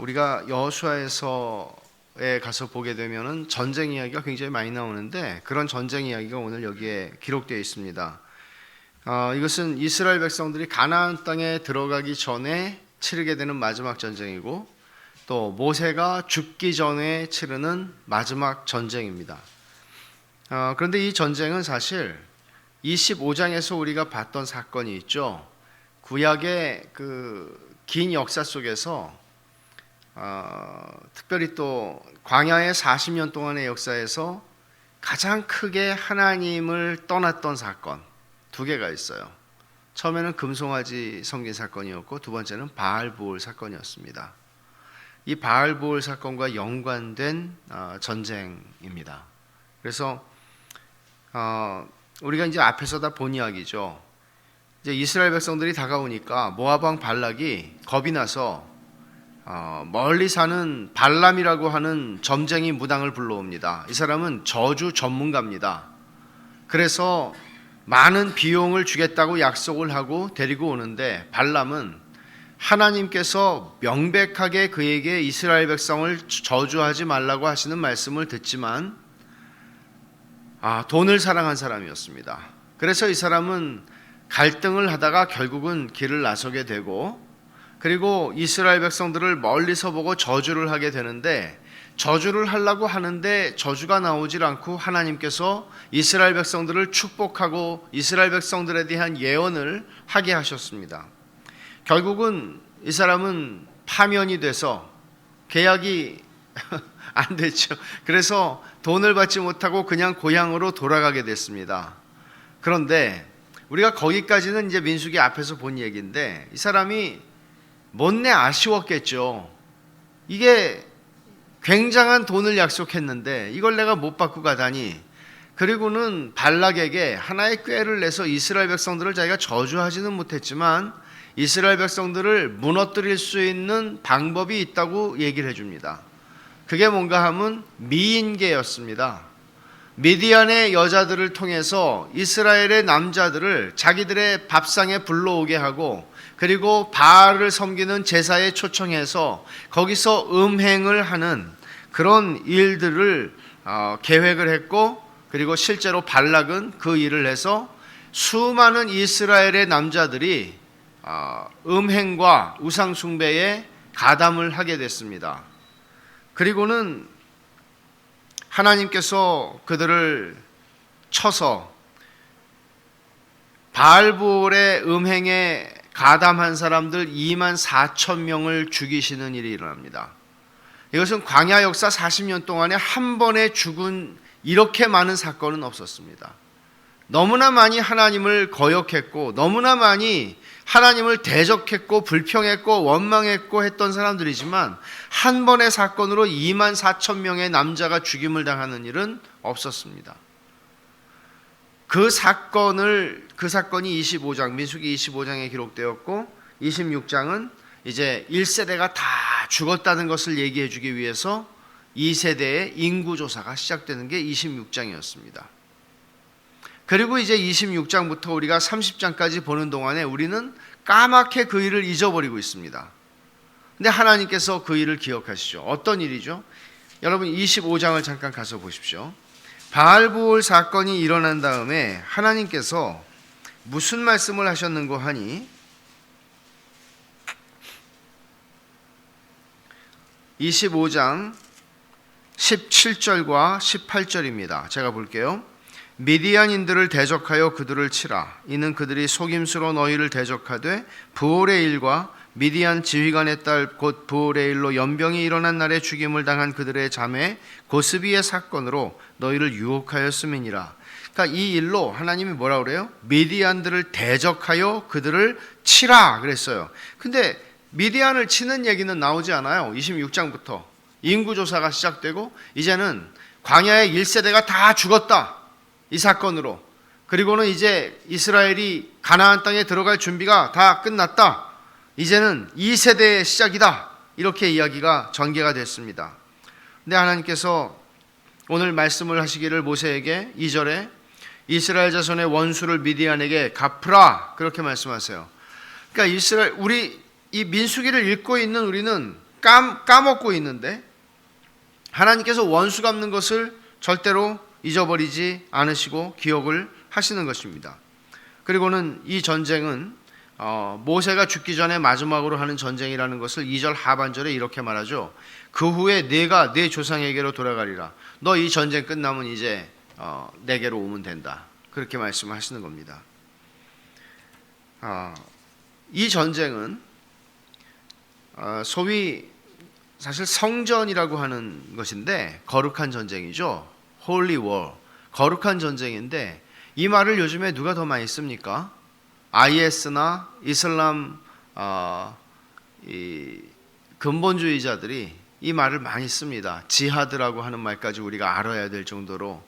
우리가 여호수아에서에 가서 보게 되면은 전쟁 이야기가 굉장히 많이 나오는데 그런 전쟁 이야기가 오늘 여기에 기록되어 있습니다. 이것은 이스라엘 백성들이 가나안 땅에 들어가기 전에 치르게 되는 마지막 전쟁이고 또 모세가 죽기 전에 치르는 마지막 전쟁입니다. 그런데 이 전쟁은 사실 25장에서 우리가 봤던 사건이 있죠. 구약의 그 긴 역사 속에서 특별히 또 광야의 40년 동안의 역사에서 가장 크게 하나님을 떠났던 사건 두 개가 있어요. 처음에는 금송아지 섬긴 사건이었고 두 번째는 바알보올 사건이었습니다. 이 바알보올 사건과 연관된 전쟁입니다. 그래서 우리가 이제 앞에서 다 본 이야기죠. 이제 이스라엘 백성들이 다가오니까 모압 왕 발락이 겁이 나서 멀리 사는 발람이라고 하는 점쟁이 무당을 불러옵니다. 이 사람은 저주 전문가입니다. 그래서 많은 비용을 주겠다고 약속을 하고 데리고 오는데 발람은 하나님께서 명백하게 그에게 이스라엘 백성을 저주하지 말라고 하시는 말씀을 듣지만 돈을 사랑한 사람이었습니다. 그래서 이 사람은 갈등을 하다가 결국은 길을 나서게 되고 그리고 이스라엘 백성들을 멀리서 보고 저주를 하게 되는데 저주를 하려고 하는데 저주가 나오질 않고 하나님께서 이스라엘 백성들을 축복하고 이스라엘 백성들에 대한 예언을 하게 하셨습니다. 결국은 이 사람은 파면이 돼서 계약이 안 됐죠. 그래서 돈을 받지 못하고 그냥 고향으로 돌아가게 됐습니다. 그런데 우리가 거기까지는 이제 민수기 앞에서 본 얘기인데 이 사람이 못내 아쉬웠겠죠. 이게 굉장한 돈을 약속했는데 이걸 내가 못 받고 가다니. 그리고는 발락에게 하나의 꾀를 내서 이스라엘 백성들을 자기가 저주하지는 못했지만 이스라엘 백성들을 무너뜨릴 수 있는 방법이 있다고 얘기를 해줍니다. 그게 뭔가 하면 미인계였습니다. 미디안의 여자들을 통해서 이스라엘의 남자들을 자기들의 밥상에 불러오게 하고 그리고 바알을 섬기는 제사에 초청해서 거기서 음행을 하는 그런 일들을 계획을 했고 그리고 실제로 발락은 그 일을 해서 수많은 이스라엘의 남자들이 음행과 우상숭배에 가담을 하게 됐습니다. 그리고는 하나님께서 그들을 쳐서 바알볼의 음행에 가담한 사람들 2만 4천 명을 죽이시는 일이 일어납니다. 이것은 광야 역사 40년 동안에 한 번에 죽은 이렇게 많은 사건은 없었습니다. 너무나 많이 하나님을 거역했고 너무나 많이 하나님을 대적했고 불평했고 원망했고 했던 사람들이지만 한 번의 사건으로 2만 4천 명의 남자가 죽임을 당하는 일은 없었습니다. 그 사건이 25장 민수기 25장에 기록되었고 26장은 이제 1세대가 다 죽었다는 것을 얘기해 주기 위해서 2세대의 인구조사가 시작되는 게 26장이었습니다. 그리고 이제 26장부터 우리가 30장까지 보는 동안에 우리는 까맣게 그 일을 잊어버리고 있습니다. 근데 하나님께서 그 일을 기억하시죠. 어떤 일이죠? 여러분 25장을 잠깐 가서 보십시오. 바알보올 사건이 일어난 다음에 하나님께서 무슨 말씀을 하셨는고 하니 25장 17절과 18절입니다. 제가 볼게요. 미디안인들을 대적하여 그들을 치라. 이는 그들이 속임수로 너희를 대적하되 부올의 일과 미디안 지휘관의 딸 곧 부올의 일로 연병이 일어난 날에 죽임을 당한 그들의 자매 고스비의 사건으로 너희를 유혹하였음이니라. 그러니까 이 일로 하나님이 뭐라 그래요? 미디안들을 대적하여 그들을 치라 그랬어요. 근데 미디안을 치는 얘기는 나오지 않아요. 26장부터 인구조사가 시작되고 이제는 광야의 1세대가 다 죽었다. 이 사건으로. 그리고는 이제 이스라엘이 가나안 땅에 들어갈 준비가 다 끝났다. 이제는 2세대의 시작이다. 이렇게 이야기가 전개가 됐습니다. 근데 하나님께서 오늘 말씀을 하시기를 모세에게 2절에 이스라엘 자손의 원수를 미디안에게 갚으라 그렇게 말씀하세요. 그러니까 우리 이 민수기를 읽고 있는 우리는 까먹고 있는데 하나님께서 원수 갚는 것을 절대로 잊어버리지 않으시고 기억을 하시는 것입니다. 그리고는 이 전쟁은 모세가 죽기 전에 마지막으로 하는 전쟁이라는 것을 2절 하반절에 이렇게 말하죠. 그 후에 내가 내 조상에게로 돌아가리라. 너 이 전쟁 끝나면 이제 내게로 오면 된다. 그렇게 말씀하시는 겁니다. 이 전쟁은 소위 사실 성전이라고 하는 것인데 거룩한 전쟁이죠. Holy War, 거룩한 전쟁인데 이 말을 요즘에 누가 더 많이 씁니까? IS나 이슬람 이 근본주의자들이 이 말을 많이 씁니다. 지하드라고 하는 말까지 우리가 알아야 될 정도로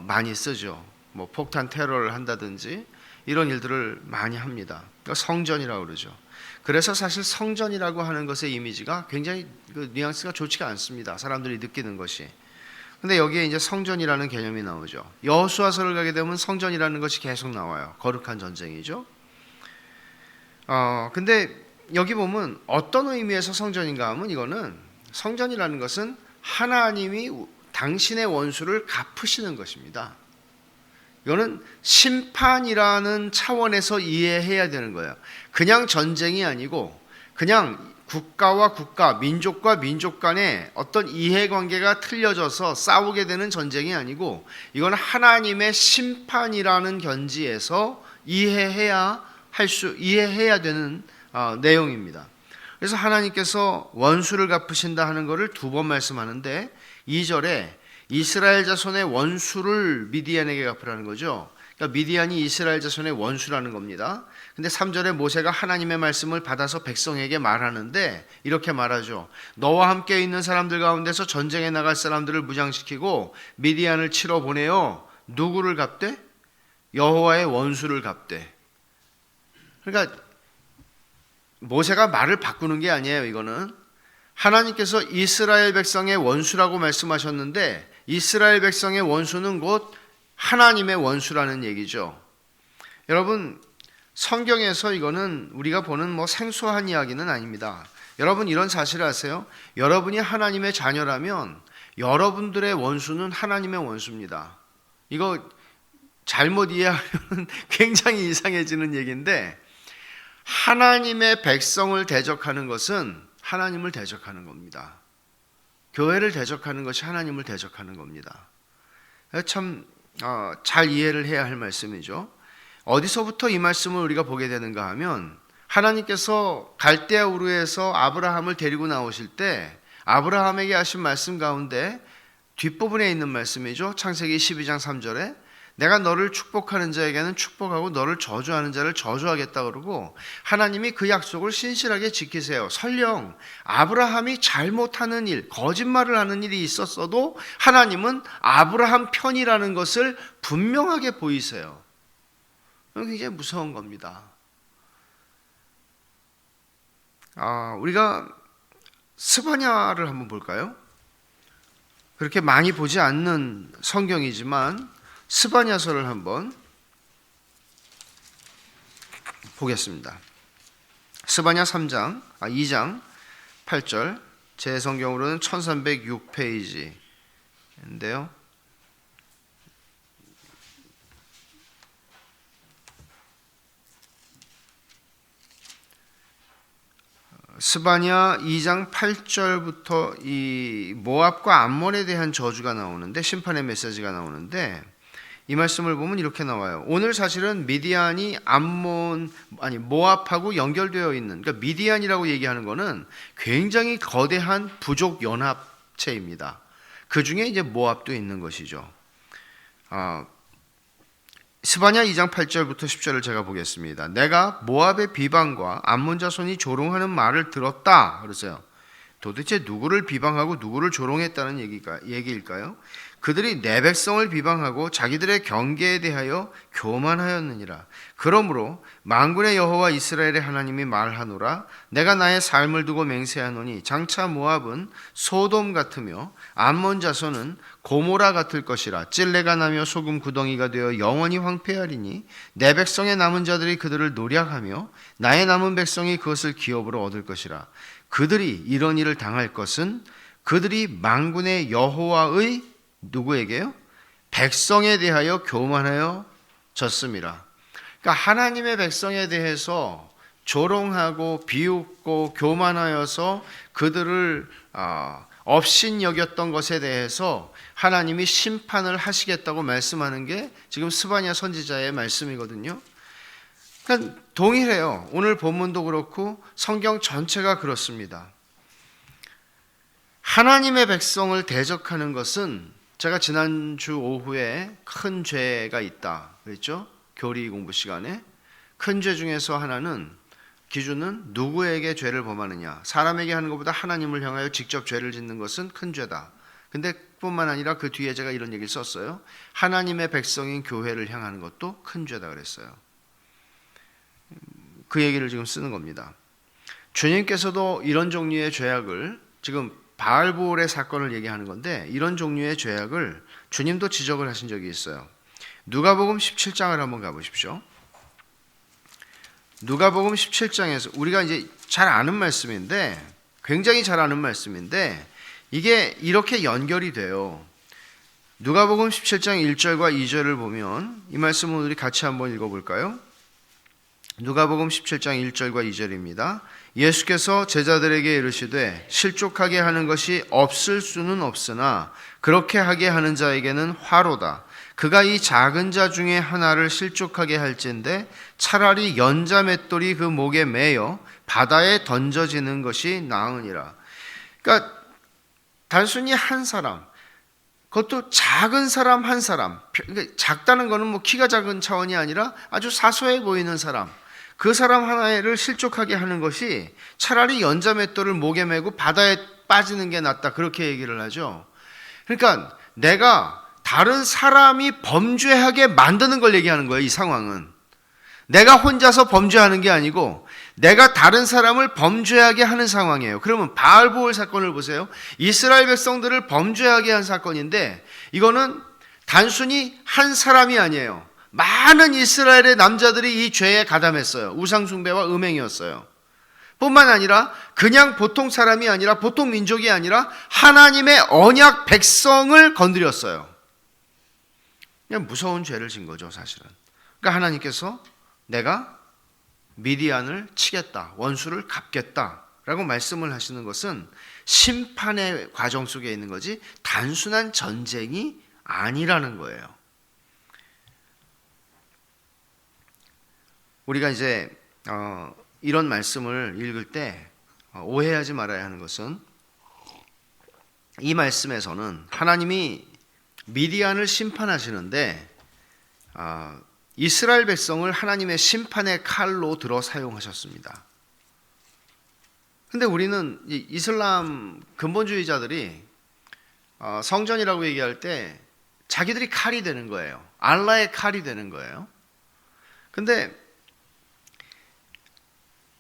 많이 쓰죠. 뭐 폭탄 테러를 한다든지 이런 일들을 많이 합니다. 그러니까 성전이라고 그러죠. 그래서 사실 성전이라고 하는 것의 이미지가 굉장히 그 뉘앙스가 좋지가 않습니다. 사람들이 느끼는 것이. 근데 여기에 이제 성전이라는 개념이 나오죠. 여호수아서를 가게 되면 성전이라는 것이 계속 나와요. 거룩한 전쟁이죠. 근데 여기 보면 어떤 의미에서 성전인가 하면 이거는 성전이라는 것은 하나님이 당신의 원수를 갚으시는 것입니다. 이거는 심판이라는 차원에서 이해해야 되는 거예요. 그냥 전쟁이 아니고 그냥 국가와 국가, 민족과 민족 간의 어떤 이해관계가 틀려져서 싸우게 되는 전쟁이 아니고 이건 하나님의 심판이라는 견지에서 이해해야 되는 내용입니다. 그래서 하나님께서 원수를 갚으신다 하는 것을 두 번 말씀하는데 2절에 이스라엘 자손의 원수를 미디안에게 갚으라는 거죠. 그러니까 미디안이 이스라엘 자손의 원수라는 겁니다. 근데 3절에 모세가 하나님의 말씀을 받아서 백성에게 말하는데 이렇게 말하죠. 너와 함께 있는 사람들 가운데서 전쟁에 나갈 사람들을 무장시키고 미디안을 치러 보내어 누구를 갚되? 여호와의 원수를 갚되. 그러니까 모세가 말을 바꾸는 게 아니에요. 이거는 하나님께서 이스라엘 백성의 원수라고 말씀하셨는데 이스라엘 백성의 원수는 곧 하나님의 원수라는 얘기죠. 여러분 성경에서 이거는 우리가 보는 뭐 생소한 이야기는 아닙니다. 여러분 이런 사실을 아세요? 여러분이 하나님의 자녀라면 여러분들의 원수는 하나님의 원수입니다. 이거 잘못 이해하면 굉장히 이상해지는 얘기인데 하나님의 백성을 대적하는 것은 하나님을 대적하는 겁니다. 교회를 대적하는 것이 하나님을 대적하는 겁니다. 참 잘 이해를 해야 할 말씀이죠. 어디서부터 이 말씀을 우리가 보게 되는가 하면 하나님께서 갈대아 우르에서 아브라함을 데리고 나오실 때 아브라함에게 하신 말씀 가운데 뒷부분에 있는 말씀이죠. 창세기 12장 3절에 내가 너를 축복하는 자에게는 축복하고 너를 저주하는 자를 저주하겠다 그러고 하나님이 그 약속을 신실하게 지키세요. 설령 아브라함이 잘못하는 일, 거짓말을 하는 일이 있었어도 하나님은 아브라함 편이라는 것을 분명하게 보이세요. 굉장히 무서운 겁니다. 우리가 스바냐를 한번 볼까요? 그렇게 많이 보지 않는 성경이지만 스바냐서를 한번 보겠습니다. 스바냐 2장 8절 제 성경으로는 1306페이지인데요. 스바냐 2장 8절부터 이 모압과 암몬에 대한 저주가 나오는데 심판의 메시지가 나오는데 이 말씀을 보면 이렇게 나와요. 오늘 사실은 미디안이 모압하고 연결되어 있는, 그러니까 미디안이라고 얘기하는 것은 굉장히 거대한 부족 연합체입니다. 그 중에 이제 모압도 있는 것이죠. 스바냐 2장 8절부터 10절을 제가 보겠습니다. 내가 모압의 비방과 암몬 자손이 조롱하는 말을 들었다. 그러세요. 도대체 누구를 비방하고 누구를 조롱했다는 얘기일까요? 그들이 내 백성을 비방하고 자기들의 경계에 대하여 교만하였느니라. 그러므로 만군의 여호와 이스라엘의 하나님이 말하노라. 내가 나의 삶을 두고 맹세하노니 장차 모압은 소돔 같으며 암몬 자손은 고모라 같을 것이라. 찔레가 나며 소금 구덩이가 되어 영원히 황폐하리니 내 백성의 남은 자들이 그들을 노략하며 나의 남은 백성이 그것을 기업으로 얻을 것이라. 그들이 이런 일을 당할 것은 그들이 만군의 여호와의 누구에게요? 백성에 대하여 교만하여 졌습니다. 그러니까 하나님의 백성에 대해서 조롱하고 비웃고 교만하여서 그들을 업신여겼던 것에 대해서 하나님이 심판을 하시겠다고 말씀하는 게 지금 스바냐 선지자의 말씀이거든요. 그러니까 동일해요. 오늘 본문도 그렇고 성경 전체가 그렇습니다. 하나님의 백성을 대적하는 것은 제가 지난주 오후에 큰 죄가 있다 그랬죠? 교리 공부 시간에 큰 죄 중에서 하나는 기준은 누구에게 죄를 범하느냐, 사람에게 하는 것보다 하나님을 향하여 직접 죄를 짓는 것은 큰 죄다. 근데 뿐만 아니라 그 뒤에 제가 이런 얘기를 썼어요. 하나님의 백성인 교회를 향하는 것도 큰 죄다 그랬어요. 그 얘기를 지금 쓰는 겁니다. 주님께서도 이런 종류의 죄악을, 지금 바알보올의 사건을 얘기하는 건데 이런 종류의 죄악을 주님도 지적을 하신 적이 있어요. 누가복음 17장을 한번 가보십시오. 누가복음 17장에서 우리가 이제 잘 아는 말씀인데, 굉장히 잘 아는 말씀인데 이게 이렇게 연결이 돼요. 누가복음 17장 1절과 2절을 보면 이 말씀을 우리 같이 한번 읽어볼까요? 누가복음 17장 1절과 2절입니다. 예수께서 제자들에게 이르시되 실족하게 하는 것이 없을 수는 없으나 그렇게 하게 하는 자에게는 화로다. 그가 이 작은 자 중에 하나를 실족하게 할진대 차라리 연자 맷돌이 그 목에 매여 바다에 던져지는 것이 나으니라. 그러니까 단순히 한 사람, 그것도 작은 사람 한 사람, 작다는 것은 뭐 키가 작은 차원이 아니라 아주 사소해 보이는 사람, 그 사람 하나를 실족하게 하는 것이 차라리 연자 맷돌을 목에 메고 바다에 빠지는 게 낫다, 그렇게 얘기를 하죠. 그러니까 내가 다른 사람이 범죄하게 만드는 걸 얘기하는 거예요. 이 상황은 내가 혼자서 범죄하는 게 아니고 내가 다른 사람을 범죄하게 하는 상황이에요. 그러면 바알보올 사건을 보세요. 이스라엘 백성들을 범죄하게 한 사건인데 이거는 단순히 한 사람이 아니에요. 많은 이스라엘의 남자들이 이 죄에 가담했어요. 우상숭배와 음행이었어요. 뿐만 아니라 그냥 보통 사람이 아니라 보통 민족이 아니라 하나님의 언약 백성을 건드렸어요. 그냥 무서운 죄를 진 거죠, 사실은. 그러니까 하나님께서 내가 미디안을 치겠다, 원수를 갚겠다라고 말씀을 하시는 것은 심판의 과정 속에 있는 거지 단순한 전쟁이 아니라는 거예요. 우리가 이제 이런 말씀을 읽을 때 오해하지 말아야 하는 것은 이 말씀에서는 하나님이 미디안을 심판하시는데 이스라엘 백성을 하나님의 심판의 칼로 들어 사용하셨습니다. 근데 우리는 이슬람 근본주의자들이 성전이라고 얘기할 때 자기들이 칼이 되는 거예요. 알라의 칼이 되는 거예요. 근데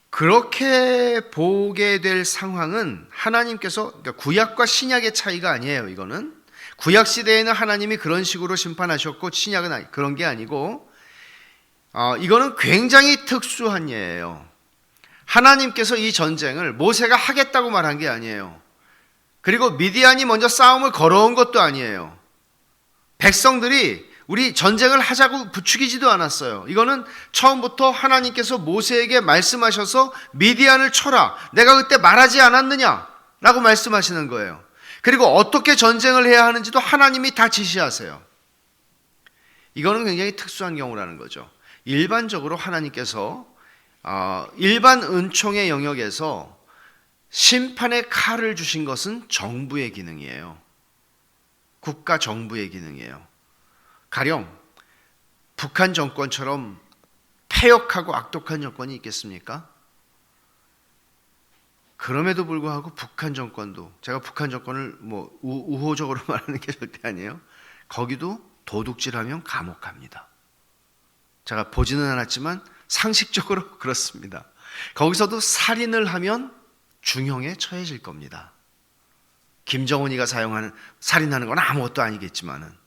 그렇게 보게 될 상황은 하나님께서, 그러니까 구약과 신약의 차이가 아니에요. 이거는 구약 시대에는 하나님이 그런 식으로 심판하셨고 신약은 그런 게 아니고 이거는 굉장히 특수한 예예요. 하나님께서 이 전쟁을 모세가 하겠다고 말한 게 아니에요. 그리고 미디안이 먼저 싸움을 걸어온 것도 아니에요. 백성들이 우리 전쟁을 하자고 부추기지도 않았어요. 이거는 처음부터 하나님께서 모세에게 말씀하셔서 미디안을 쳐라, 내가 그때 말하지 않았느냐 라고 말씀하시는 거예요. 그리고 어떻게 전쟁을 해야 하는지도 하나님이 다 지시하세요. 이거는 굉장히 특수한 경우라는 거죠. 일반적으로 하나님께서 일반 은총의 영역에서 심판의 칼을 주신 것은 정부의 기능이에요. 국가 정부의 기능이에요. 가령 북한 정권처럼 폐역하고 악독한 정권이 있겠습니까? 그럼에도 불구하고 북한 정권도, 제가 북한 정권을 뭐 우호적으로 말하는 게 절대 아니에요. 거기도 도둑질하면 감옥 갑니다. 제가 보지는 않았지만 상식적으로 그렇습니다. 거기서도 살인을 하면 중형에 처해질 겁니다. 김정은이가 살인하는 건 아무것도 아니겠지만은.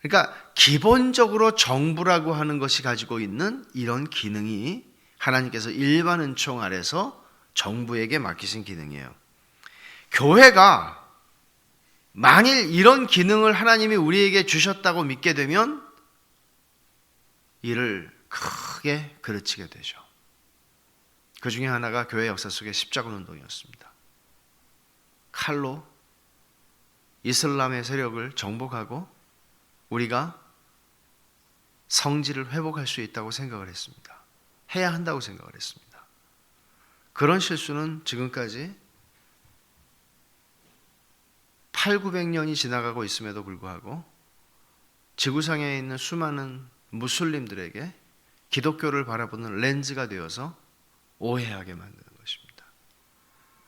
그러니까 기본적으로 정부라고 하는 것이 가지고 있는 이런 기능이 하나님께서 일반 은총 아래서 정부에게 맡기신 기능이에요. 교회가 만일 이런 기능을 하나님이 우리에게 주셨다고 믿게 되면 이를 크게 그르치게 되죠. 그 중에 하나가 교회 역사 속의 십자군 운동이었습니다. 칼로 이슬람의 세력을 정복하고 우리가 성지를 회복할 수 있다고 생각을 했습니다. 해야 한다고 생각을 했습니다. 그런 실수는 지금까지 800~900년이 지나가고 있음에도 불구하고 지구상에 있는 수많은 무슬림들에게 기독교를 바라보는 렌즈가 되어서 오해하게 만드는 것입니다.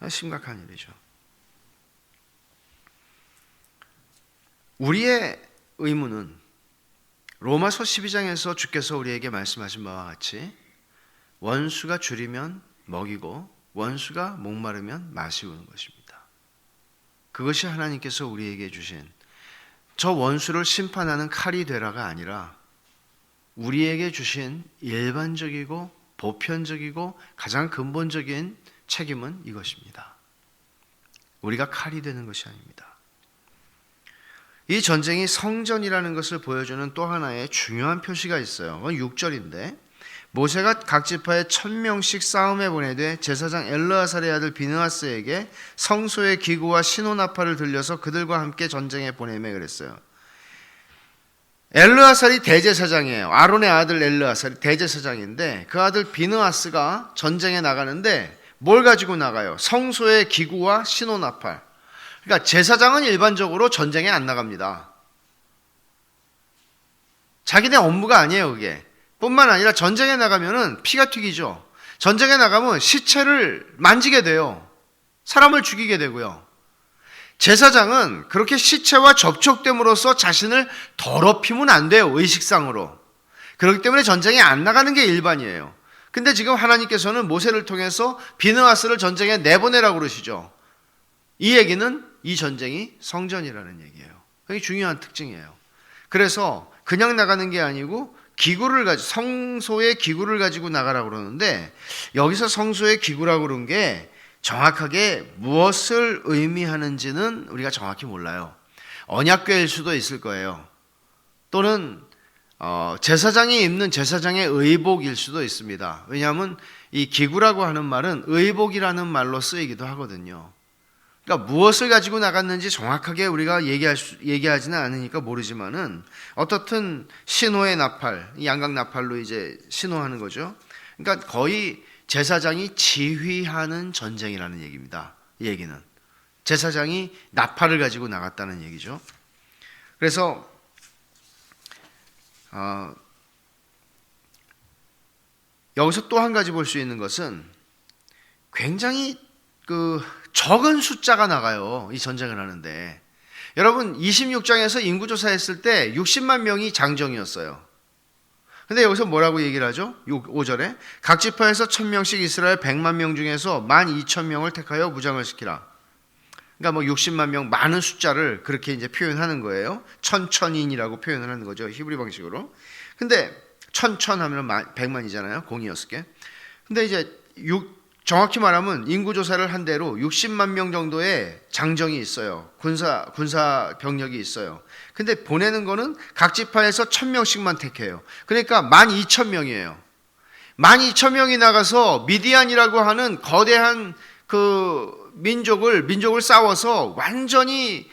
심각한 일이죠. 우리의 의무는 로마서 12장에서 주께서 우리에게 말씀하신 바와 같이 원수가 줄이면 먹이고 원수가 목마르면 마시우는 것입니다. 그것이 하나님께서 우리에게 주신 저 원수를 심판하는 칼이 되라가 아니라 우리에게 주신 일반적이고 보편적이고 가장 근본적인 책임은 이것입니다. 우리가 칼이 되는 것이 아닙니다. 이 전쟁이 성전이라는 것을 보여주는 또 하나의 중요한 표시가 있어요. 그건 6절인데 모세가 각 지파에 1000명씩 싸움에 보내되 제사장 엘르아살의 아들 비느하스에게 성소의 기구와 신호나팔을 들려서 그들과 함께 전쟁에 보내매 그랬어요. 엘르아살이 대제사장이에요. 아론의 아들 엘르아살이 대제사장인데 그 아들 비느하스가 전쟁에 나가는데 뭘 가지고 나가요? 성소의 기구와 신호나팔. 그러니까 제사장은 일반적으로 전쟁에 안 나갑니다. 자기네 업무가 아니에요, 그게. 뿐만 아니라 전쟁에 나가면은 피가 튀기죠. 전쟁에 나가면 시체를 만지게 돼요. 사람을 죽이게 되고요. 제사장은 그렇게 시체와 접촉됨으로써 자신을 더럽히면 안 돼요, 의식상으로. 그렇기 때문에 전쟁에 안 나가는 게 일반이에요. 근데 지금 하나님께서는 모세를 통해서 비느하스를 전쟁에 내보내라고 그러시죠. 이 얘기는 이 전쟁이 성전이라는 얘기예요. 그게 중요한 특징이에요. 그래서 그냥 나가는 게 아니고 기구를 가지고 성소의 기구를 가지고 나가라고 그러는데 여기서 성소의 기구라고 그런 게 정확하게 무엇을 의미하는지는 우리가 정확히 몰라요. 언약궤일 수도 있을 거예요. 또는 제사장이 입는 제사장의 의복일 수도 있습니다. 왜냐하면 이 기구라고 하는 말은 의복이라는 말로 쓰이기도 하거든요. 그러니까 무엇을 가지고 나갔는지 정확하게 우리가 얘기하지는 않으니까 모르지만은 어떻든 신호의 나팔, 양각 나팔로 이제 신호하는 거죠. 그러니까 거의 제사장이 지휘하는 전쟁이라는 얘기입니다. 이 얘기는 제사장이 나팔을 가지고 나갔다는 얘기죠. 그래서 여기서 또 한 가지 볼 수 있는 것은 굉장히 적은 숫자가 나가요. 이 전쟁을 하는데. 여러분 26장에서 인구조사했을 때 60만 명이 장정이었어요. 근데 여기서 뭐라고 얘기를 하죠? 5절에 각 지파에서 1000명씩 이스라엘 100만 명 중에서 12,000명을 택하여 무장을 시키라. 그러니까 뭐 60만 명 많은 숫자를 그렇게 이제 표현하는 거예요. 천천인이라고 표현을 하는 거죠. 히브리 방식으로. 근데 천천 하면 100만이잖아요. 공이었을 게. 근데 이제 정확히 말하면 인구조사를 한 대로 60만 명 정도의 장정이 있어요. 군사 병력이 있어요. 근데 보내는 거는 각 지파에서 1000명씩만 택해요. 그러니까 12,000명이에요. 12,000명이 나가서 미디안이라고 하는 거대한 민족을 싸워서 완전히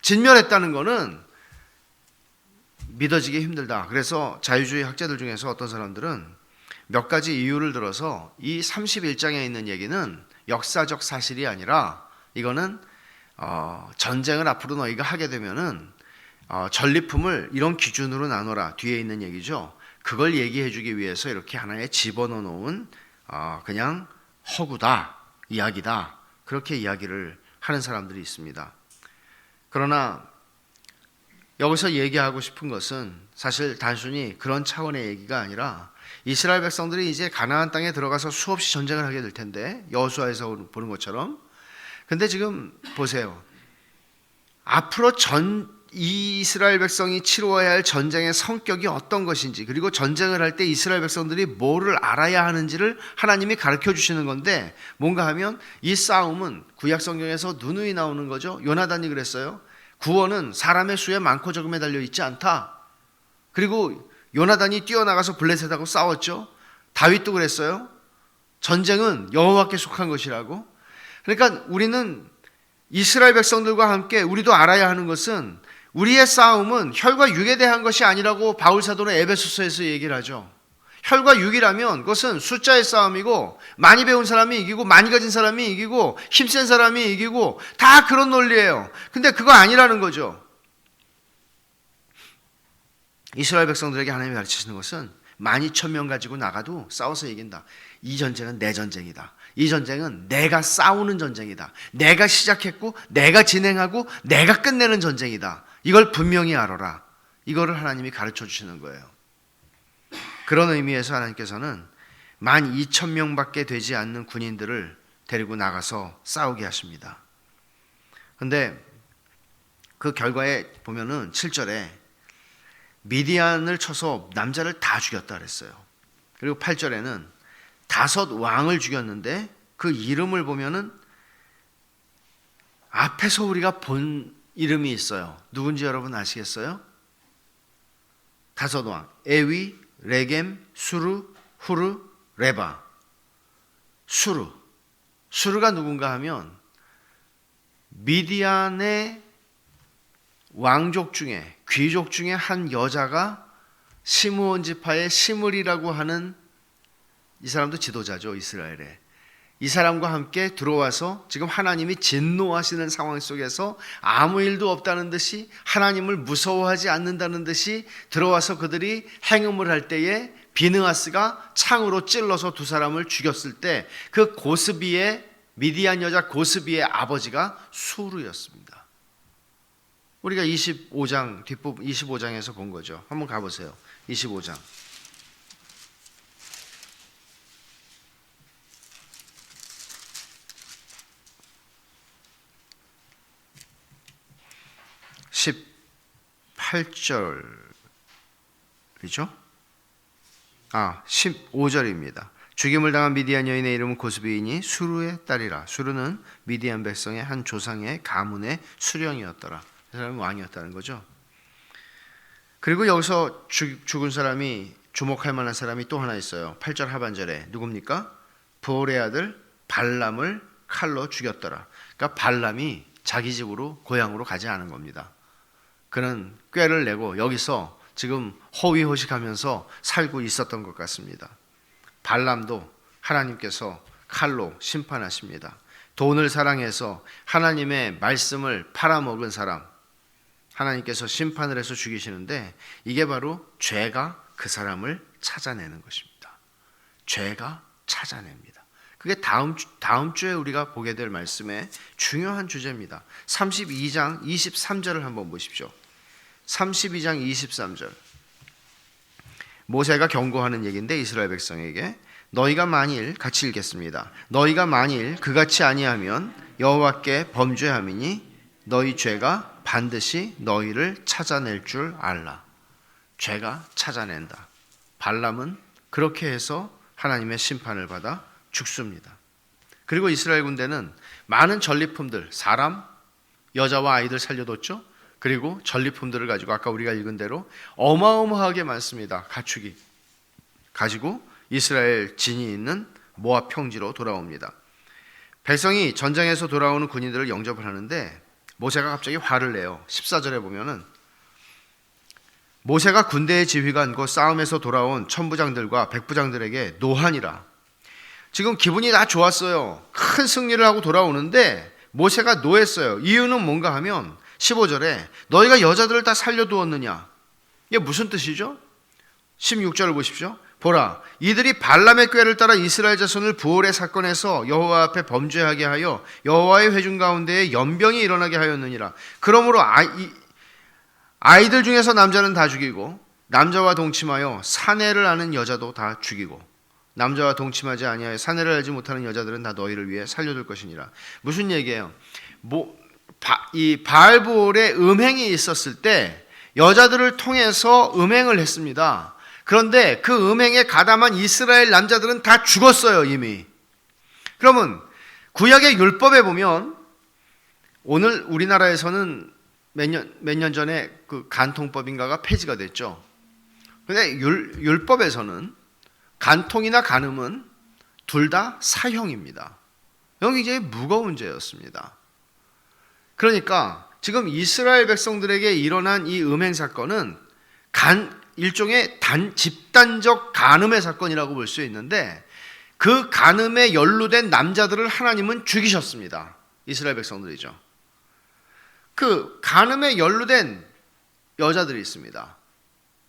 진멸했다는 거는 믿어지기 힘들다. 그래서 자유주의 학자들 중에서 어떤 사람들은 몇 가지 이유를 들어서 이 31장에 있는 얘기는 역사적 사실이 아니라 이거는 전쟁을 앞으로 너희가 하게 되면은 전리품을 이런 기준으로 나눠라 뒤에 있는 얘기죠. 그걸 얘기해 주기 위해서 이렇게 하나에 집어넣어 놓은 그냥 허구다 이야기다 그렇게 이야기를 하는 사람들이 있습니다. 그러나 여기서 얘기하고 싶은 것은 사실 단순히 그런 차원의 얘기가 아니라 이스라엘 백성들이 이제 가나안 땅에 들어가서 수없이 전쟁을 하게 될 텐데 여호수아에서 보는 것처럼. 근데 지금 보세요. 앞으로 이 이스라엘 백성이 치루어야 할 전쟁의 성격이 어떤 것인지, 그리고 전쟁을 할 때 이스라엘 백성들이 뭐를 알아야 하는지를 하나님이 가르쳐 주시는 건데, 뭔가 하면 이 싸움은 구약 성경에서 누누이 나오는 거죠. 요나단이 그랬어요. 구원은 사람의 수에 많고 적음에 달려 있지 않다. 그리고 요나단이 뛰어나가서 블레셋하고 싸웠죠. 다윗도 그랬어요. 전쟁은 여호와께 속한 것이라고. 그러니까 우리는 이스라엘 백성들과 함께 우리도 알아야 하는 것은 우리의 싸움은 혈과 육에 대한 것이 아니라고 바울 사도는 에베소서에서 얘기를 하죠. 혈과 육이라면 그것은 숫자의 싸움이고, 많이 배운 사람이 이기고 많이 가진 사람이 이기고 힘센 사람이 이기고 다 그런 논리예요. 근데 그거 아니라는 거죠. 이스라엘 백성들에게 하나님이 가르치시는 것은 12,000명 가지고 나가도 싸워서 이긴다. 이 전쟁은 내 전쟁이다. 이 전쟁은 내가 싸우는 전쟁이다. 내가 시작했고 내가 진행하고 내가 끝내는 전쟁이다. 이걸 분명히 알아라. 이거를 하나님이 가르쳐 주시는 거예요. 그런 의미에서 하나님께서는 12,000명밖에 되지 않는 군인들을 데리고 나가서 싸우게 하십니다. 그런데 그 결과에 보면은 7절에 미디안을 쳐서 남자를 다 죽였다 그랬어요. 그리고 8절에는 5 왕을 죽였는데 그 이름을 보면은 앞에서 우리가 본 이름이 있어요. 누군지 여러분 아시겠어요? 5 왕. 에위, 레겜, 수르, 후르, 레바. 수르. 수르가 누군가 하면 미디안의 왕족 중에, 귀족 중에 한 여자가 시므온 지파의 시므리라고 하는, 이 사람도 지도자죠, 이스라엘에. 이 사람과 함께 들어와서 지금 하나님이 진노하시는 상황 속에서 아무 일도 없다는 듯이, 하나님을 무서워하지 않는다는 듯이 들어와서 그들이 행음을 할 때에 비느하스가 창으로 찔러서 2 사람을 죽였을 때 그 고스비의, 미디안 여자 고스비의 아버지가 수르였습니다. 우리가 25장 뒷부분 25장에서 본 거죠. 한번 가보세요. 25장. 18절이죠? 15절입니다. 죽임을 당한 미디안 여인의 이름은 고스비이니 수르의 딸이라. 수르는 미디안 백성의 한 조상의 가문의 수령이었더라. 그 사람이 왕이었다는 거죠. 그리고 여기서 죽은 사람이, 주목할 만한 사람이 또 하나 있어요. 8절 하반절에 누굽니까? 부올의 아들 발람을 칼로 죽였더라. 그러니까 발람이 자기 집으로, 고향으로 가지 않은 겁니다. 그는 꾀를 내고 여기서 지금 호위호식하면서 살고 있었던 것 같습니다. 발람도 하나님께서 칼로 심판하십니다. 돈을 사랑해서 하나님의 말씀을 팔아먹은 사람, 하나님께서 심판을 해서 죽이시는데, 이게 바로 죄가 그 사람을 찾아내는 것입니다. 죄가 찾아냅니다. 그게 다음 주에 우리가 보게 될 말씀의 중요한 주제입니다. 32장 23절을 한번 보십시오. 32장 23절. 모세가 경고하는 얘기인데, 이스라엘 백성에게 너희가 만일, 같이 읽겠습니다. 너희가 만일 그같이 아니하면 여호와께 범죄함이니 너희 죄가 반드시 너희를 찾아낼 줄 알라. 죄가 찾아낸다. 발람은 그렇게 해서 하나님의 심판을 받아 죽습니다. 그리고 이스라엘 군대는 많은 전리품들, 사람, 여자와 아이들 살려뒀죠. 그리고 전리품들을 가지고 아까 우리가 읽은 대로 어마어마하게 많습니다. 가축이 가지고 이스라엘 진이 있는 모압 평지로 돌아옵니다. 백성이 전장에서 돌아오는 군인들을 영접을 하는데 모세가 갑자기 화를 내요. 14절에 보면은 모세가 군대의 지휘관, 그 싸움에서 돌아온 천부장들과 백부장들에게 노하니라. 지금 기분이 다 좋았어요. 큰 승리를 하고 돌아오는데 모세가 노했어요. 이유는 뭔가 하면 15절에 너희가 여자들을 다 살려두었느냐. 이게 무슨 뜻이죠? 16절을 보십시오. 보라, 이들이 발람의 꾀를 따라 이스라엘 자손을 부올의 사건에서 여호와 앞에 범죄하게 하여 여호와의 회중 가운데에 연병이 일어나게 하였느니라. 그러므로 아이들 중에서 남자는 다 죽이고 남자와 동침하여 사내를 아는 여자도 다 죽이고 남자와 동침하지 아니하여 사내를 알지 못하는 여자들은 다 너희를 위해 살려둘 것이니라. 무슨 얘기예요? 이 바알볼의 음행이 있었을 때 여자들을 통해서 음행을 했습니다. 그런데 그 음행에 가담한 이스라엘 남자들은 다 죽었어요, 이미. 그러면 구약의 율법에 보면 오늘 우리나라에서는 몇 년 전에 그 간통법인가가 폐지가 됐죠. 근데 율법에서는 간통이나 간음은 둘 다 사형입니다. 여기 이제 무거운 죄였습니다. 그러니까 지금 이스라엘 백성들에게 일어난 이 음행 사건은 일종의 집단적 간음의 사건이라고 볼 수 있는데 그 간음에 연루된 남자들을 하나님은 죽이셨습니다. 이스라엘 백성들이죠. 그 간음에 연루된 여자들이 있습니다.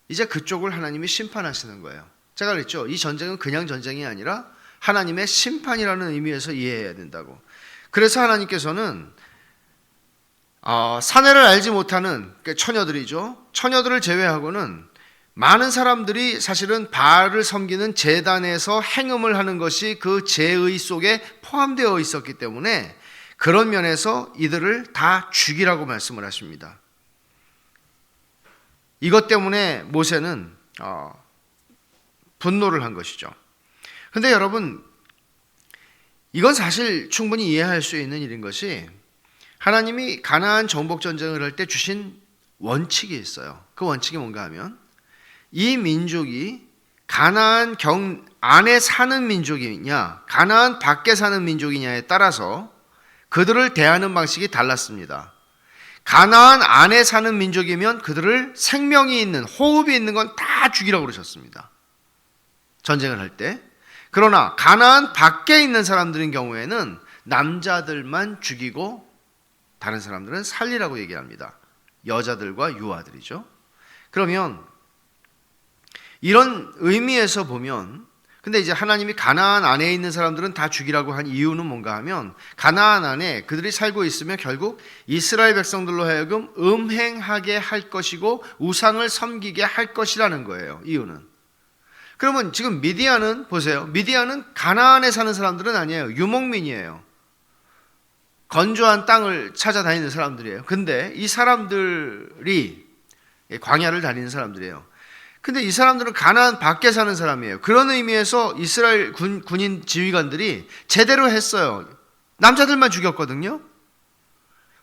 이제 그쪽을 하나님이 심판하시는 거예요. 제가 그랬죠. 이 전쟁은 그냥 전쟁이 아니라 하나님의 심판이라는 의미에서 이해해야 된다고. 그래서 하나님께서는 사내를 알지 못하는 처녀들이죠. 처녀들을 제외하고는 많은 사람들이 사실은 바알을 섬기는 제단에서 행음을 하는 것이 그 제의 속에 포함되어 있었기 때문에 그런 면에서 이들을 다 죽이라고 말씀을 하십니다. 이것 때문에 모세는 분노를 한 것이죠. 그런데 여러분, 이건 사실 충분히 이해할 수 있는 일인 것이 하나님이 가나안 정복 전쟁을 할 때 주신 원칙이 있어요. 그 원칙이 뭔가 하면 이 민족이 가나안 안에 사는 민족이냐 가나안 밖에 사는 민족이냐에 따라서 그들을 대하는 방식이 달랐습니다. 가나안 안에 사는 민족이면 그들을 생명이 있는 호흡이 있는 건 다 죽이라고 그러셨습니다. 전쟁을 할 때. 그러나 가나안 밖에 있는 사람들인 경우에는 남자들만 죽이고 다른 사람들은 살리라고 얘기합니다. 여자들과 유아들이죠. 그러면 이런 의미에서 보면 근데 이제 하나님이 가나안 안에 있는 사람들은 다 죽이라고 한 이유는 뭔가 하면 가나안 안에 그들이 살고 있으면 결국 이스라엘 백성들로 하여금 음행하게 할 것이고 우상을 섬기게 할 것이라는 거예요. 이유는. 그러면 지금 미디안은 보세요. 미디안은 가나안에 사는 사람들은 아니에요. 유목민이에요. 건조한 땅을 찾아다니는 사람들이에요. 근데 이 사람들이 광야를 다니는 사람들이에요. 근데 이 사람들은 가나안 밖에 사는 사람이에요. 그런 의미에서 이스라엘 군인 지휘관들이 제대로 했어요. 남자들만 죽였거든요.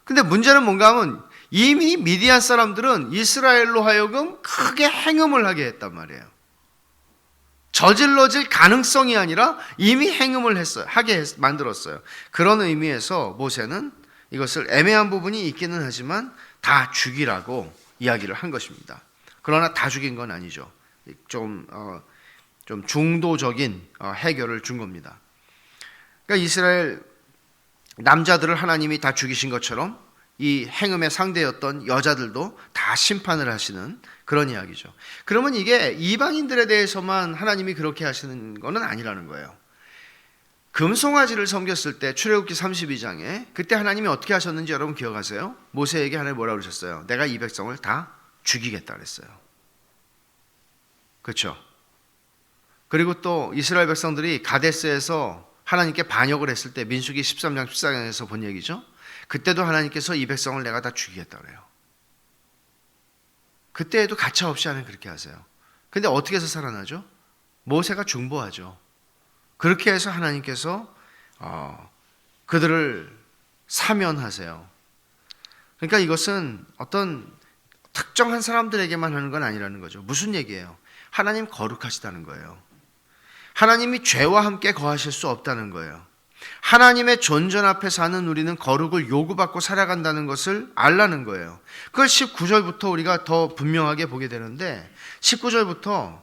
근데 문제는 뭔가 하면 이미 미디안 사람들은 이스라엘로 하여금 크게 행음을 하게 했단 말이에요. 저질러질 가능성이 아니라 이미 행음을 만들었어요. 그런 의미에서 모세는 이것을 애매한 부분이 있기는 하지만 다 죽이라고 이야기를 한 것입니다. 그러나 다 죽인 건 아니죠. 좀 중도적인 해결을 준 겁니다. 그러니까 이스라엘 남자들을 하나님이 다 죽이신 것처럼 이 행음의 상대였던 여자들도 다 심판을 하시는 그런 이야기죠. 그러면 이게 이방인들에 대해서만 하나님이 그렇게 하시는 건 아니라는 거예요. 금송아지를 섬겼을 때 출애굽기 32장에 그때 하나님이 어떻게 하셨는지 여러분 기억하세요? 모세에게 하나님 뭐라고 그러셨어요? 내가 이 백성을 다 죽이겠다 그랬어요. 그렇죠? 그리고 또 이스라엘 백성들이 가데스에서 하나님께 반역을 했을 때 민수기 13장 14장에서 본 얘기죠. 그때도 하나님께서 이 백성을 내가 다 죽이겠다 그래요. 그때에도 가차없이 하나님 그렇게 하세요. 근데 어떻게 해서 살아나죠? 모세가 중보하죠. 그렇게 해서 하나님께서 그들을 사면하세요. 그러니까 이것은 어떤 특정한 사람들에게만 하는 건 아니라는 거죠. 무슨 얘기예요? 하나님 거룩하시다는 거예요. 하나님이 죄와 함께 거하실 수 없다는 거예요. 하나님의 존전 앞에 사는 우리는 거룩을 요구받고 살아간다는 것을 알라는 거예요. 그걸 19절부터 우리가 더 분명하게 보게 되는데 19절부터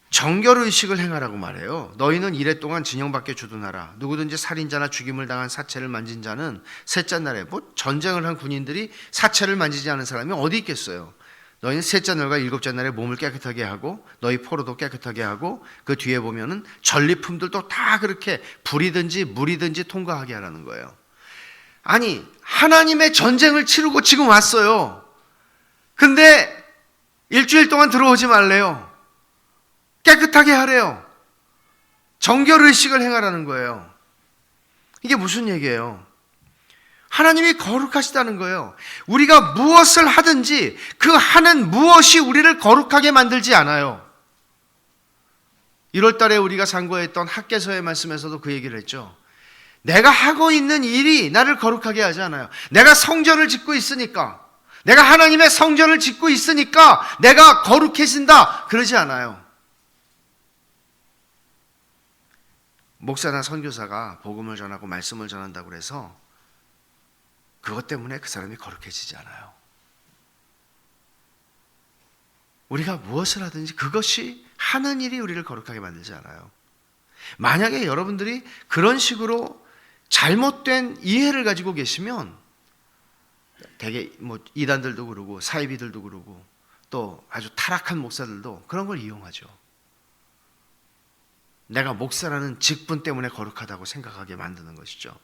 정결의식을 행하라고 말해요. 너희는 이래 동안 진영 밖에 주둔하라. 누구든지 살인자나 죽임을 당한 사체를 만진 자는 셋째 날에 전쟁을 한 군인들이 사체를 만지지 않은 사람이 어디 있겠어요. 너희는 셋째 날과 일곱째 날에 몸을 깨끗하게 하고 너희 포로도 깨끗하게 하고 그 뒤에 보면은 전리품들도 다 그렇게 불이든지 물이든지 통과하게 하라는 거예요. 아니 하나님의 전쟁을 치르고 지금 왔어요. 근데 일주일 동안 들어오지 말래요. 깨끗하게 하래요. 정결의식을 행하라는 거예요. 이게 무슨 얘기예요? 하나님이 거룩하시다는 거예요. 우리가 무엇을 하든지 그 하는 무엇이 우리를 거룩하게 만들지 않아요. 1월 달에 우리가 상고했던 학개서의 말씀에서도 그 얘기를 했죠. 내가 하고 있는 일이 나를 거룩하게 하지 않아요. 내가 성전을 짓고 있으니까, 내가 하나님의 성전을 짓고 있으니까 내가 거룩해진다, 그러지 않아요. 목사나 선교사가 복음을 전하고 말씀을 전한다고 해서 그것 때문에 그 사람이 거룩해지지 않아요. 우리가 무엇을 하든지 그것이 하는 일이 우리를 거룩하게 만들지 않아요. 만약에 여러분들이 그런 식으로 잘못된 이해를 가지고 계시면 되게 이단들도 그러고 사이비들도 그러고 또 아주 타락한 목사들도 그런 걸 이용하죠. 내가 목사라는 직분 때문에 거룩하다고 생각하게 만드는 것이죠.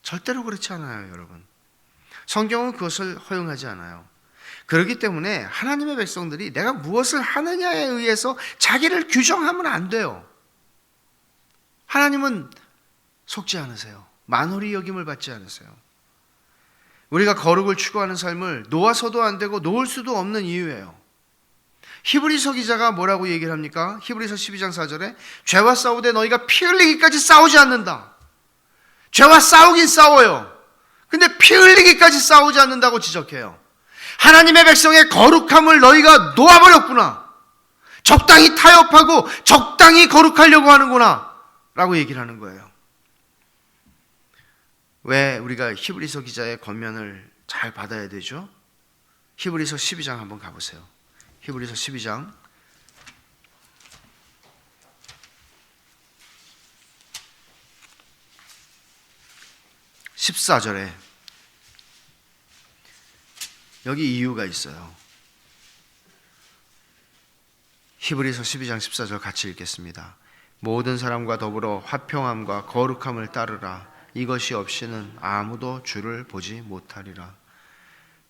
절대로 그렇지 않아요, 여러분. 성경은 그것을 허용하지 않아요. 그렇기 때문에 하나님의 백성들이 내가 무엇을 하느냐에 의해서 자기를 규정하면 안 돼요. 하나님은 속지 않으세요. 만홀히 여김을 받지 않으세요. 우리가 거룩을 추구하는 삶을 놓아서도 안 되고 놓을 수도 없는 이유예요. 히브리서 기자가 뭐라고 얘기를 합니까? 히브리서 12장 4절에 죄와 싸우되 너희가 피 흘리기까지 싸우지 않는다. 죄와 싸우긴 싸워요. 근데 피 흘리기까지 싸우지 않는다고 지적해요. 하나님의 백성의 거룩함을 너희가 놓아버렸구나. 적당히 타협하고 적당히 거룩하려고 하는구나 라고 얘기를 하는 거예요. 왜 우리가 히브리서 기자의 권면을 잘 받아야 되죠? 히브리서 12장 한번 가보세요. 히브리서 12장 14절에 여기 이유가 있어요. 히브리서 12장 14절 같이 읽겠습니다. 모든 사람과 더불어 화평함과 거룩함을 따르라. 이것이 없이는 아무도 주를 보지 못하리라.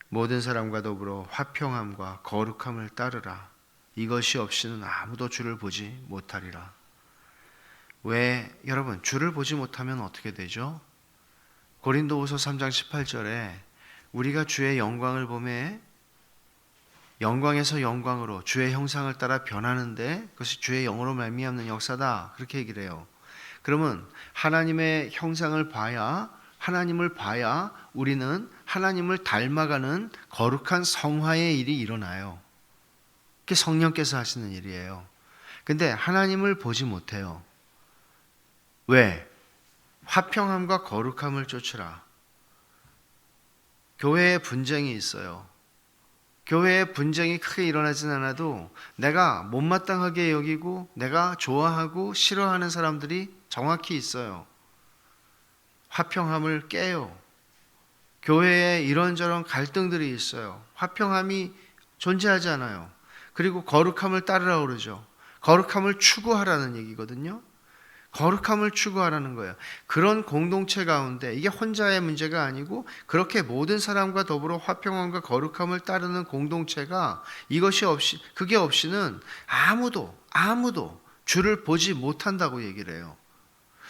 모든 사람과 더불어 화평함과 거룩함을 따르라. 이것이 없이는 아무도 주를 보지 못하리라. 왜 여러분 주를 보지 못하면 어떻게 되죠? 고린도후서 3장 18절에 우리가 주의 영광을 보매 영광에서 영광으로 주의 형상을 따라 변하는데 그것이 주의 영으로 말미암는 역사다, 그렇게 얘기를 해요. 그러면 하나님의 형상을 봐야, 하나님을 봐야 우리는 하나님을 닮아가는 거룩한 성화의 일이 일어나요. 그게 성령께서 하시는 일이에요. 근데 하나님을 보지 못해요. 왜? 화평함과 거룩함을 쫓으라. 교회에 분쟁이 있어요. 교회에 분쟁이 크게 일어나진 않아도 내가 못마땅하게 여기고 내가 좋아하고 싫어하는 사람들이 정확히 있어요. 화평함을 깨요. 교회에 이런저런 갈등들이 있어요. 화평함이 존재하지 않아요. 그리고 거룩함을 따르라고 그러죠. 거룩함을 추구하라는 얘기거든요. 거룩함을 추구하라는 거예요. 그런 공동체 가운데 이게 혼자의 문제가 아니고 그렇게 모든 사람과 더불어 화평함과 거룩함을 따르는 공동체가 그게 없이는 아무도 주를 보지 못한다고 얘기를 해요.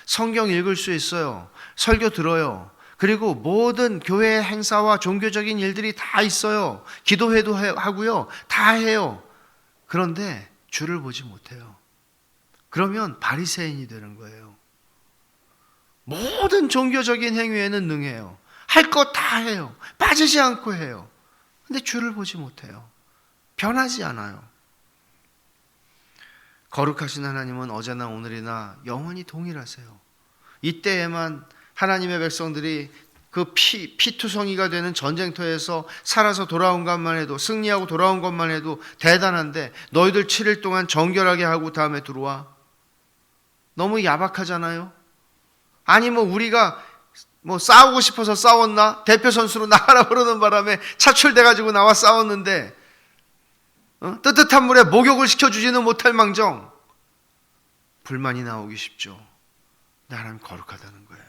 성경 읽을 수 있어요. 설교 들어요. 그리고 모든 교회의 행사와 종교적인 일들이 다 있어요. 기도회도 하고요. 다 해요. 그런데 주를 보지 못해요. 그러면 바리새인이 되는 거예요. 모든 종교적인 행위에는 능해요. 할 거 다 해요. 빠지지 않고 해요. 근데 주를 보지 못해요. 변하지 않아요. 거룩하신 하나님은 어제나 오늘이나 영원히 동일하세요. 이때에만 하나님의 백성들이 그 피투성이가 되는 전쟁터에서 살아서 돌아온 것만 해도, 승리하고 돌아온 것만 해도 대단한데 너희들 7일 동안 정결하게 하고 다음에 들어와. 너무 야박하잖아요. 아니 우리가 싸우고 싶어서 싸웠나? 대표 선수로 나가라 그러는 바람에 차출돼가지고 나와 싸웠는데 뜨뜻한 물에 목욕을 시켜주지는 못할 망정 불만이 나오기 쉽죠. 나는 거룩하다는 거예요.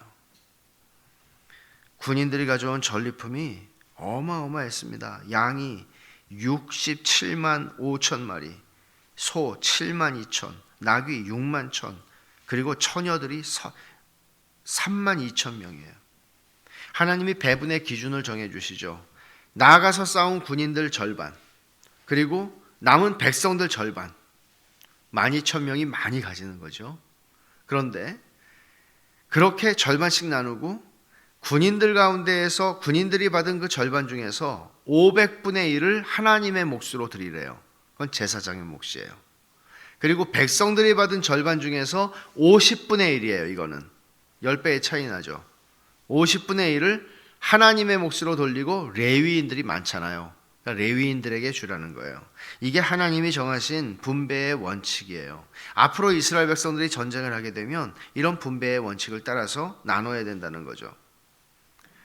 군인들이 가져온 전리품이 어마어마했습니다. 양이 67만 5천 마리, 소 7만 2천, 낙이 6만 천, 그리고 처녀들이 3만 2천 명이에요. 하나님이 배분의 기준을 정해주시죠. 나아가서 싸운 군인들 절반, 그리고 남은 백성들 절반, 12,000명이 많이 가지는 거죠. 그런데 그렇게 절반씩 나누고 군인들 가운데에서 군인들이 받은 그 절반 중에서 500분의 1을 하나님의 몫으로 드리래요. 그건 제사장의 몫이에요. 그리고 백성들이 받은 절반 중에서 50분의 1이에요. 이거는 10배의 차이 나죠. 50분의 1을 하나님의 몫으로 돌리고 레위인들이 많잖아요. 그러니까 레위인들에게 주라는 거예요. 이게 하나님이 정하신 분배의 원칙이에요. 앞으로 이스라엘 백성들이 전쟁을 하게 되면 이런 분배의 원칙을 따라서 나눠야 된다는 거죠.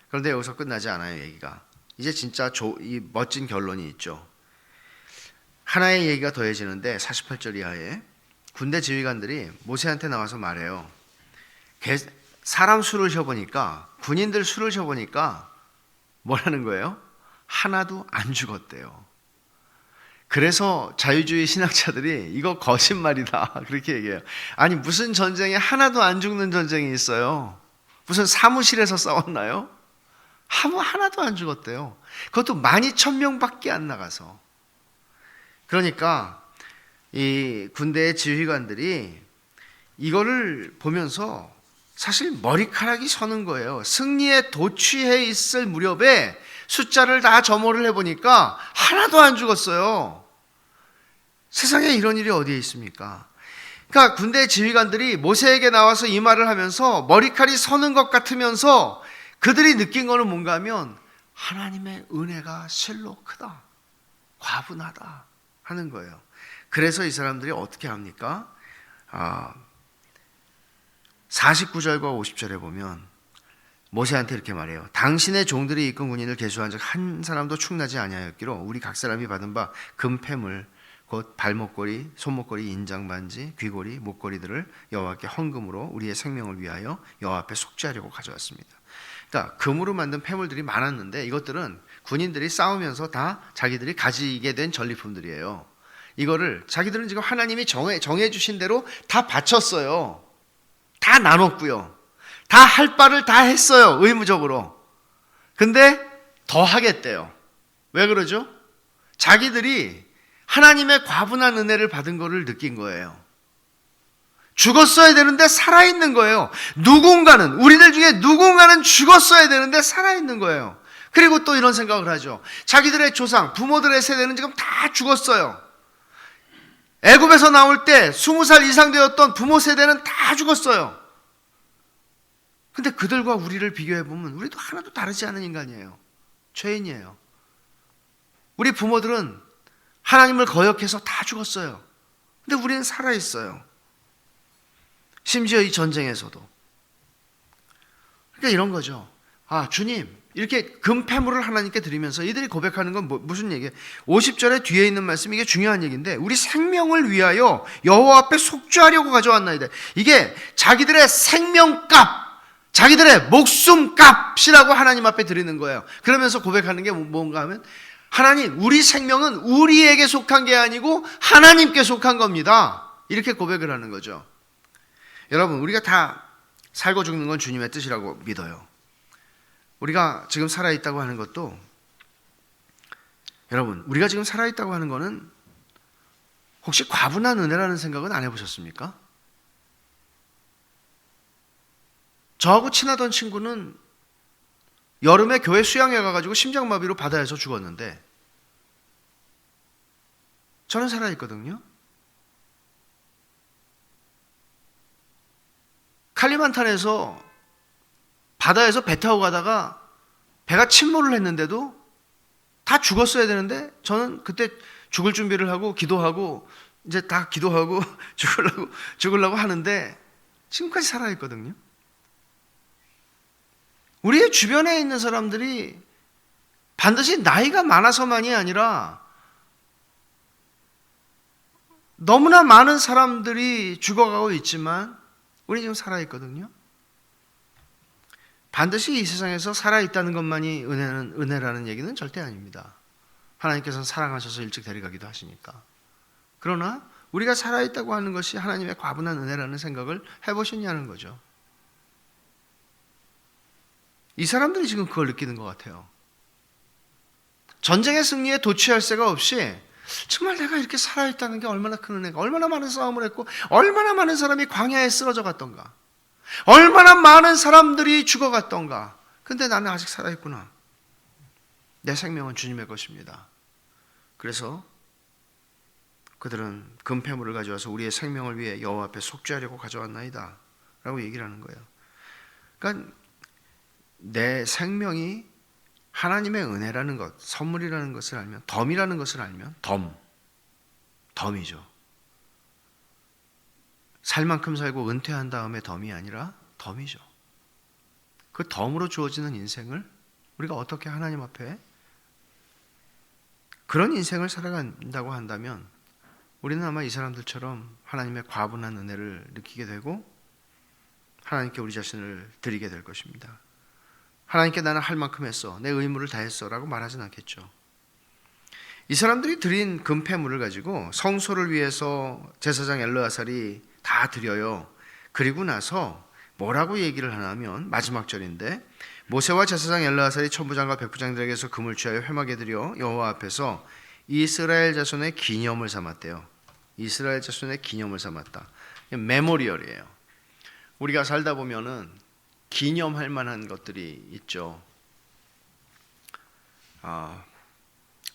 그런데 여기서 끝나지 않아요. 얘기가 이제 진짜 이 멋진 결론이 있죠. 하나의 얘기가 더해지는데 48절 이하에 군대 지휘관들이 모세한테 나와서 말해요. 사람 수를 세보니까, 군인들 수를 세보니까 뭐라는 거예요? 하나도 안 죽었대요. 그래서 자유주의 신학자들이 이거 거짓말이다 그렇게 얘기해요. 아니 무슨 전쟁에 하나도 안 죽는 전쟁이 있어요? 무슨 사무실에서 싸웠나요? 하나도 안 죽었대요. 그것도 12,000명밖에 안 나가서. 그러니까 이 군대의 지휘관들이 이거를 보면서 사실 머리카락이 서는 거예요. 승리에 도취해 있을 무렵에 숫자를 다 점호를 해보니까 하나도 안 죽었어요. 세상에 이런 일이 어디에 있습니까? 그러니까 군대 지휘관들이 모세에게 나와서 이 말을 하면서 머리칼이 서는 것 같으면서 그들이 느낀 거는 뭔가 하면 하나님의 은혜가 실로 크다, 과분하다 하는 거예요. 그래서 이 사람들이 어떻게 합니까? 49절과 50절에 보면 모세한테 이렇게 말해요. 당신의 종들이 이끈 군인을 계수한 적 한 사람도 충나지 아니하였기로 우리 각 사람이 받은 바 금패물 곧 발목걸이, 손목걸이, 인장반지, 귀걸이, 목걸이들을 여호와께 헌금으로 우리의 생명을 위하여 여호와 앞에 속죄하려고 가져왔습니다. 그러니까 금으로 만든 패물들이 많았는데 이것들은 군인들이 싸우면서 다 자기들이 가지게 된 전리품들이에요. 이거를 자기들은 지금 하나님이 정해주신 대로 다 바쳤어요. 다 나눴고요. 다 할 바를 다 했어요. 의무적으로. 근데 더 하겠대요. 왜 그러죠? 자기들이 하나님의 과분한 은혜를 받은 거를 느낀 거예요. 죽었어야 되는데 살아있는 거예요. 우리들 중에 누군가는 죽었어야 되는데 살아있는 거예요. 그리고 또 이런 생각을 하죠. 자기들의 조상, 부모들의 세대는 지금 다 죽었어요. 애굽에서 나올 때 20살 이상 되었던 부모 세대는 다 죽었어요. 근데 그들과 우리를 비교해보면 우리도 하나도 다르지 않은 인간이에요. 죄인이에요. 우리 부모들은 하나님을 거역해서 다 죽었어요. 근데 우리는 살아있어요. 심지어 이 전쟁에서도. 그러니까 이런 거죠. 주님, 이렇게 금패물을 하나님께 드리면서 이들이 고백하는 건 무슨 얘기예요? 50절에 뒤에 있는 말씀, 이게 중요한 얘기인데 우리 생명을 위하여 여호와 앞에 속죄하려고 가져왔나이다. 이게 자기들의 생명값, 자기들의 목숨값이라고 하나님 앞에 드리는 거예요. 그러면서 고백하는 게 뭔가 하면 하나님, 우리 생명은 우리에게 속한 게 아니고 하나님께 속한 겁니다. 이렇게 고백을 하는 거죠. 여러분, 우리가 다 살고 죽는 건 주님의 뜻이라고 믿어요. 우리가 지금 살아있다고 하는 것도, 여러분, 우리가 지금 살아있다고 하는 거는 혹시 과분한 은혜라는 생각은 안 해보셨습니까? 저하고 친하던 친구는 여름에 교회 수양회 가가지고 심장마비로 바다에서 죽었는데 저는 살아있거든요. 칼리만탄에서 바다에서 배 타고 가다가 배가 침몰을 했는데도 다 죽었어야 되는데 저는 그때 죽을 준비를 하고 기도하고 이제 다 기도하고 죽으려고 하는데 지금까지 살아있거든요. 우리의 주변에 있는 사람들이 반드시 나이가 많아서만이 아니라 너무나 많은 사람들이 죽어가고 있지만 우리 지금 살아있거든요. 반드시 이 세상에서 살아있다는 것만이 은혜라는 얘기는 절대 아닙니다. 하나님께서는 사랑하셔서 일찍 데려가기도 하시니까. 그러나 우리가 살아있다고 하는 것이 하나님의 과분한 은혜라는 생각을 해보셨냐는 거죠. 이 사람들이 지금 그걸 느끼는 것 같아요. 전쟁의 승리에 도취할 새가 없이 정말 내가 이렇게 살아있다는 게 얼마나 큰 은혜가, 얼마나 많은 싸움을 했고 얼마나 많은 사람이 광야에 쓰러져 갔던가, 얼마나 많은 사람들이 죽어갔던가. 근데 나는 아직 살아있구나. 내 생명은 주님의 것입니다. 그래서 그들은 금폐물을 가져와서 우리의 생명을 위해 여호와 앞에 속죄하려고 가져왔나이다 라고 얘기를 하는 거예요. 그러니까 내 생명이 하나님의 은혜라는 것, 선물이라는 것을 알면, 덤이라는 것을 알면, 덤이죠. 살 만큼 살고 은퇴한 다음에 덤이 아니라 덤이죠. 그 덤으로 주어지는 인생을 우리가 어떻게 하나님 앞에 그런 인생을 살아간다고 한다면 우리는 아마 이 사람들처럼 하나님의 과분한 은혜를 느끼게 되고 하나님께 우리 자신을 드리게 될 것입니다. 하나님께 나는 할 만큼 했어, 내 의무를 다했어 라고 말하진 않겠죠. 이 사람들이 드린 금폐물을 가지고 성소를 위해서 제사장 엘르아살이 다 드려요. 그리고 나서 뭐라고 얘기를 하냐면 마지막 절인데, 모세와 제사장 엘르아살이 천부장과 백부장들에게서 금을 취하여 회막에 드려 여호와 앞에서 이스라엘 자손의 기념을 삼았대요. 이스라엘 자손의 기념을 삼았다. 메모리얼이에요. 우리가 살다 보면은 기념할 만한 것들이 있죠.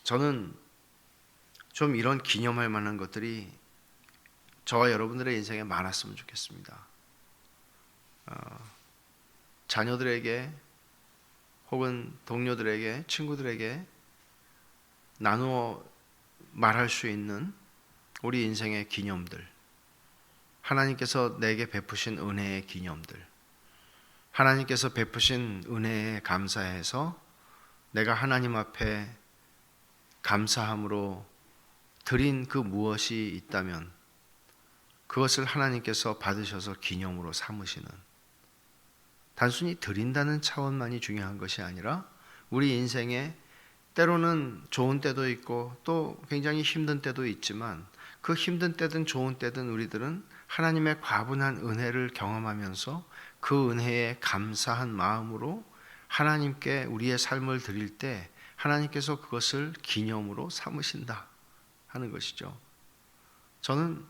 저는 좀 이런 기념할 만한 것들이 저와 여러분들의 인생에 많았으면 좋겠습니다. 자녀들에게 혹은 동료들에게, 친구들에게 나누어 말할 수 있는 우리 인생의 기념들, 하나님께서 내게 베푸신 은혜의 기념들, 하나님께서 베푸신 은혜에 감사해서 내가 하나님 앞에 감사함으로 드린 그 무엇이 있다면 그것을 하나님께서 받으셔서 기념으로 삼으시는, 단순히 드린다는 차원만이 중요한 것이 아니라 우리 인생에 때로는 좋은 때도 있고 또 굉장히 힘든 때도 있지만 그 힘든 때든 좋은 때든 우리들은 하나님의 과분한 은혜를 경험하면서 그 은혜에 감사한 마음으로 하나님께 우리의 삶을 드릴 때 하나님께서 그것을 기념으로 삼으신다 하는 것이죠. 저는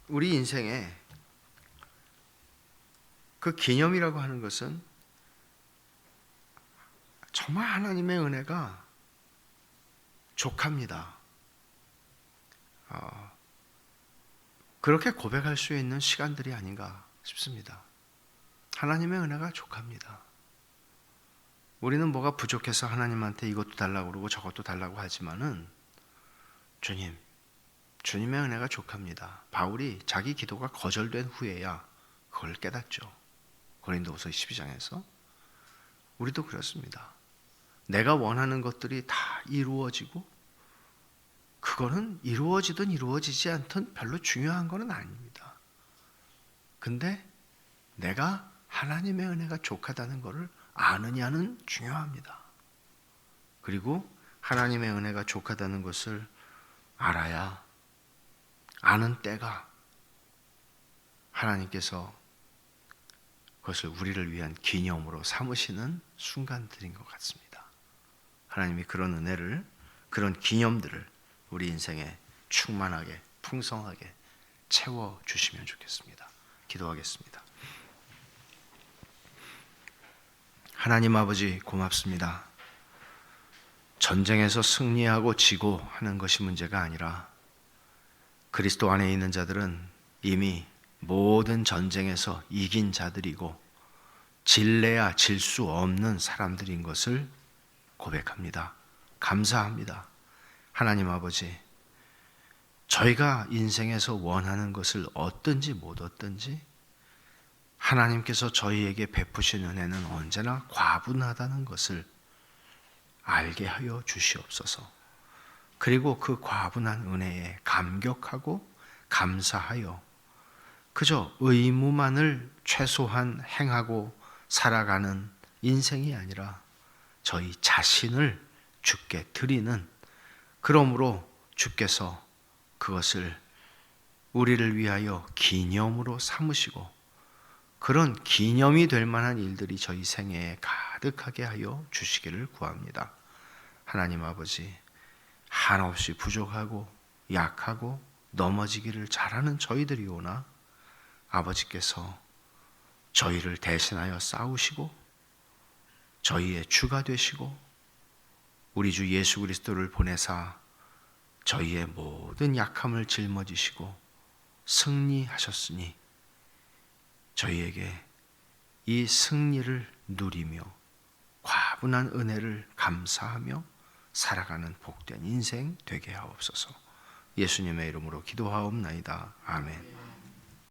우리 인생에 그 기념이라고 하는 것은 정말 하나님의 은혜가 족합니다. 그렇게 고백할 수 있는 시간들이 아닌가 싶습니다. 하나님의 은혜가 족합니다. 우리는 뭐가 부족해서 하나님한테 이것도 달라고 그러고 저것도 달라고 하지만은 주님의 은혜가 족합니다. 바울이 자기 기도가 거절된 후에야 그걸 깨닫죠. 고린도후서 12장에서. 우리도 그렇습니다. 내가 원하는 것들이 다 이루어지고 그거는 이루어지든 이루어지지 않든 별로 중요한 거는 아닙니다. 근데 내가 하나님의 은혜가 족하다는 것을 아느냐는 중요합니다. 그리고 하나님의 은혜가 족하다는 것을 알아야, 아는 때가 하나님께서 그것을 우리를 위한 기념으로 삼으시는 순간들인 것 같습니다. 하나님이 그런 은혜를, 그런 기념들을 우리 인생에 충만하게, 풍성하게 채워주시면 좋겠습니다. 기도하겠습니다. 하나님 아버지, 고맙습니다. 전쟁에서 승리하고 지고 하는 것이 문제가 아니라 그리스도 안에 있는 자들은 이미 모든 전쟁에서 이긴 자들이고 질래야 질 수 없는 사람들인 것을 고백합니다. 감사합니다. 하나님 아버지, 저희가 인생에서 원하는 것을 얻든지 못 얻든지 하나님께서 저희에게 베푸신 은혜는 언제나 과분하다는 것을 알게 하여 주시옵소서. 그리고 그 과분한 은혜에 감격하고 감사하여 그저 의무만을 최소한 행하고 살아가는 인생이 아니라 저희 자신을 주께 드리는, 그러므로 주께서 그것을 우리를 위하여 기념으로 삼으시고 그런 기념이 될 만한 일들이 저희 생애에 가득하게 하여 주시기를 구합니다. 하나님 아버지, 한없이 부족하고 약하고 넘어지기를 잘하는 저희들이오나 아버지께서 저희를 대신하여 싸우시고 저희의 주가 되시고 우리 주 예수 그리스도를 보내사 저희의 모든 약함을 짊어지시고 승리하셨으니 저희에게 이 승리를 누리며 과분한 은혜를 감사하며 살아가는 복된 인생 되게 하옵소서. 예수님의 이름으로 기도하옵나이다. 아멘.